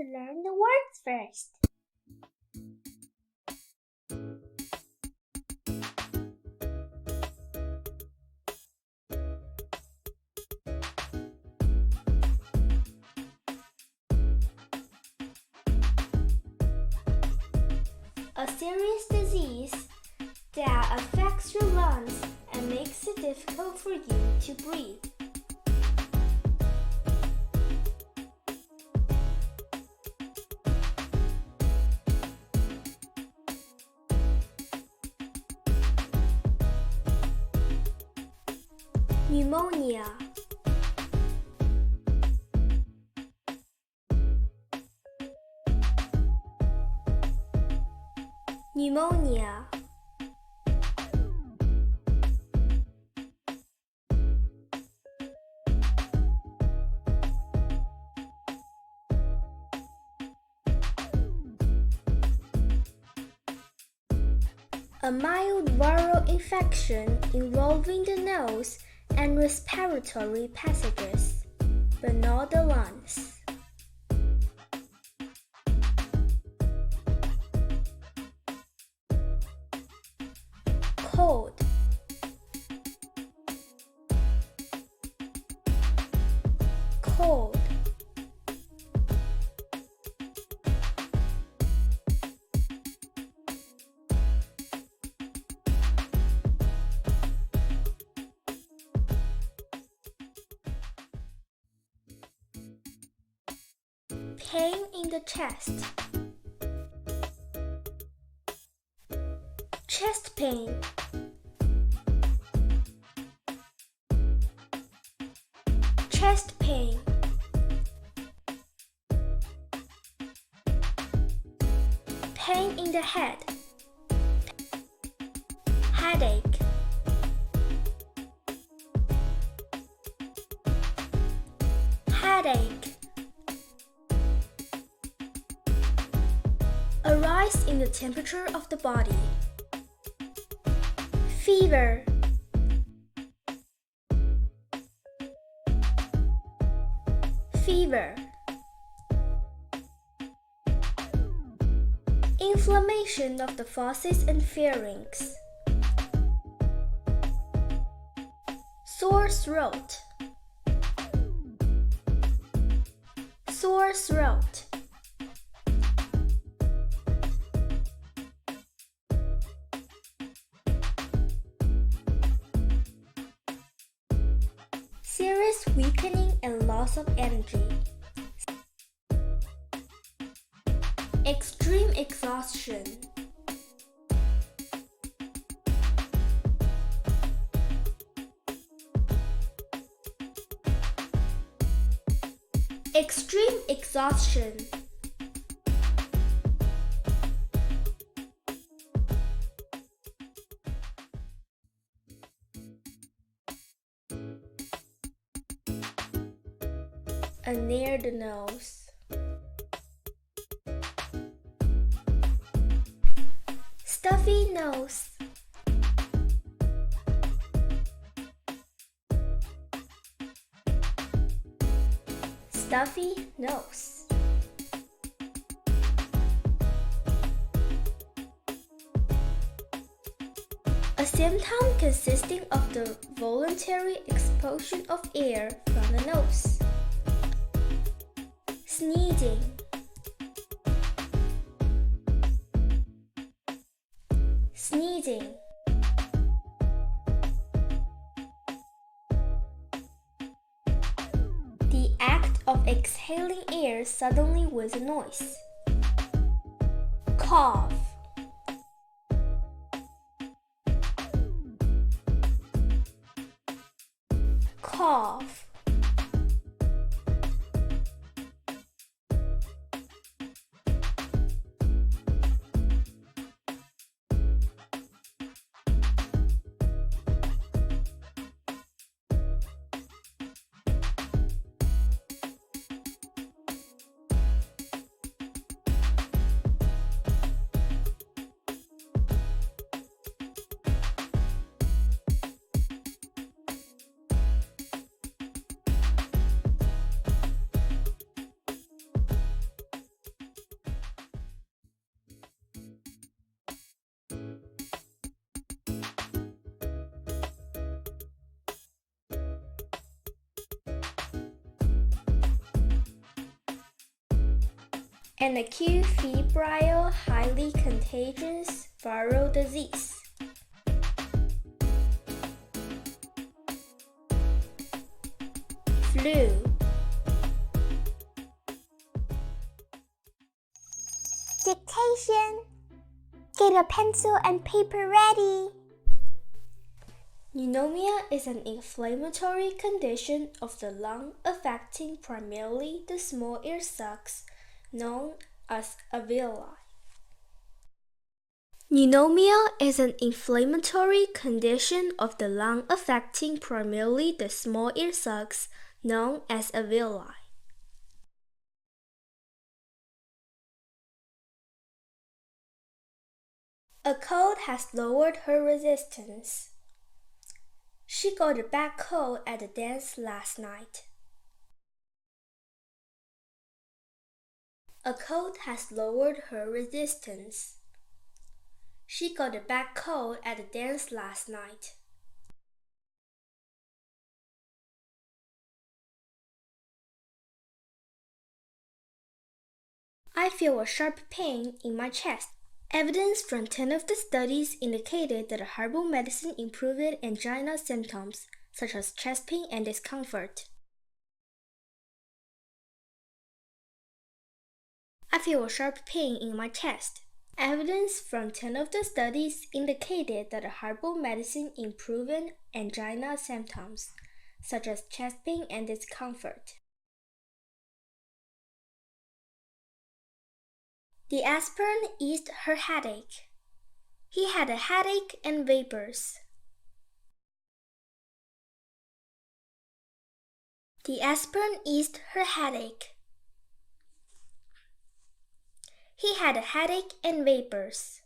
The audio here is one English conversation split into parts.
learn the words first. A serious disease that affects your lungs and makes it difficult for you to breathe. Pneumonia. Pneumonia. A mild viral infection involving the nose and respiratory passages, but not the lungs. Cold. Cold. Pain in the chest. Chest pain. Chest pain. Pain in the head. Headache. Headache. A rise in the temperature of the body. Fever. Fever. Inflammation of the fauces and pharynx. Sore throat. Sore throat. Serious weakening and loss of energy. Extreme exhaustion. Extreme exhaustion. Near the nose. Stuffy nose. Stuffy nose. A symptom consisting of the voluntary expulsion of air from the nose. Sneezing. Sneezing. The act of exhaling air suddenly with a noise. Cough. Cough. An acute febrile, highly contagious viral disease. Flu. Dictation. Get a pencil and paper ready. Pneumonia is an inflammatory condition of the lung affecting primarily the small air sacs, known as alveoli. Pneumonia is an inflammatory condition of the lung affecting primarily the small air sacs, known as alveoli. A cold has lowered her resistance. She got a bad cold at the dance last night. A cold has lowered her resistance. She got a bad cold at the dance last night. I feel a sharp pain in my chest. Evidence from 10 of the studies indicated that herbal medicine improved angina symptoms, such as chest pain and discomfort. I feel a sharp pain in my chest. Evidence from 10 of the studies indicated that herbal medicine improved angina symptoms, such as chest pain and discomfort. The aspirin eased her headache. He had a headache and vapors. The aspirin eased her headache. He had a headache and vapors.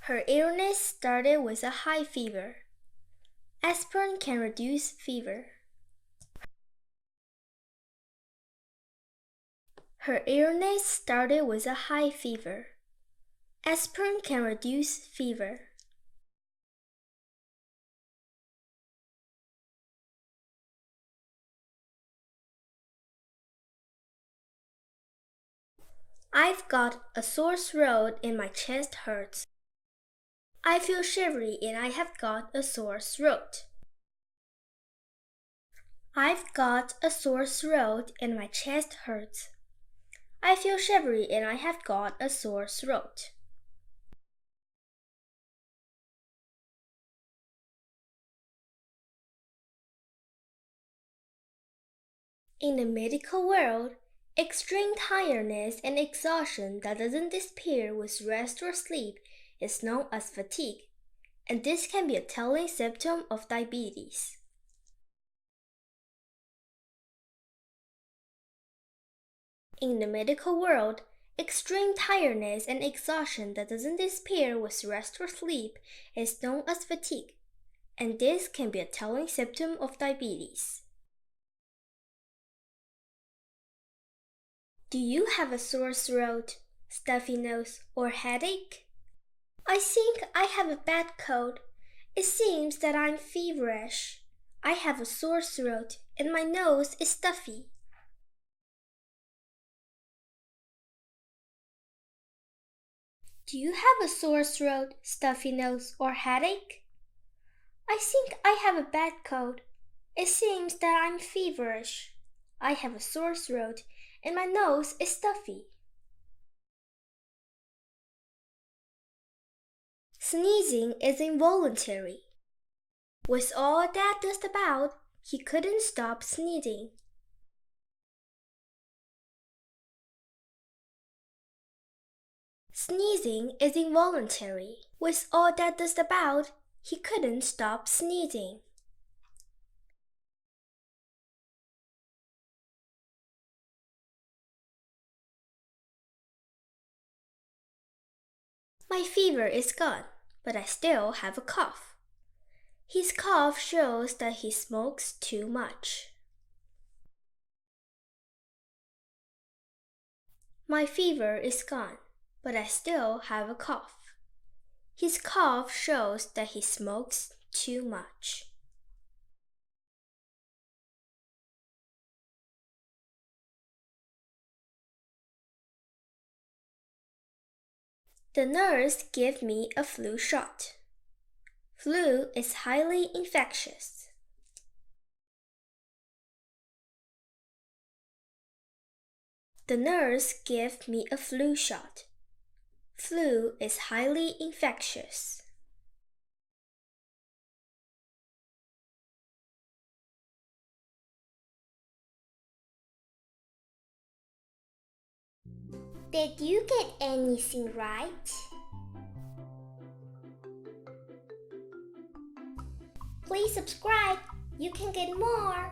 Her illness started with a high fever. Aspirin can reduce fever. Her illness started with a high fever. Aspirin can reduce fever. I've got a sore throat and my chest hurts. I feel shivery and I have got a sore throat. I've got a sore throat and my chest hurts. I feel shivery and I have got a sore throat. In the medical world, extreme tiredness and exhaustion that doesn't disappear with rest or sleep is known as fatigue, and this can be a telling symptom of diabetes. In the medical world, extreme tiredness and exhaustion that doesn't disappear with rest or sleep is known as fatigue, and this can be a telling symptom of diabetes. Do you have a sore throat, stuffy nose, or headache? I think I have a bad cold. It seems that I'm feverish. I have a sore throat and my nose is stuffy. Do you have a sore throat, stuffy nose, or headache? I think I have a bad cold. It seems that I'm feverish. I have a sore throat and my nose is stuffy. Sneezing is involuntary. With all that dust about, he couldn't stop sneezing. Sneezing is involuntary. With all that dust about, he couldn't stop sneezing. My fever is gone, but I still have a cough. His cough shows that he smokes too much. My fever is gone, but I still have a cough. His cough shows that he smokes too much. The nurse gave me a flu shot. Flu is highly infectious. The nurse gave me a flu shot. Flu is highly infectious. Did you get anything right? Please subscribe. You can get more.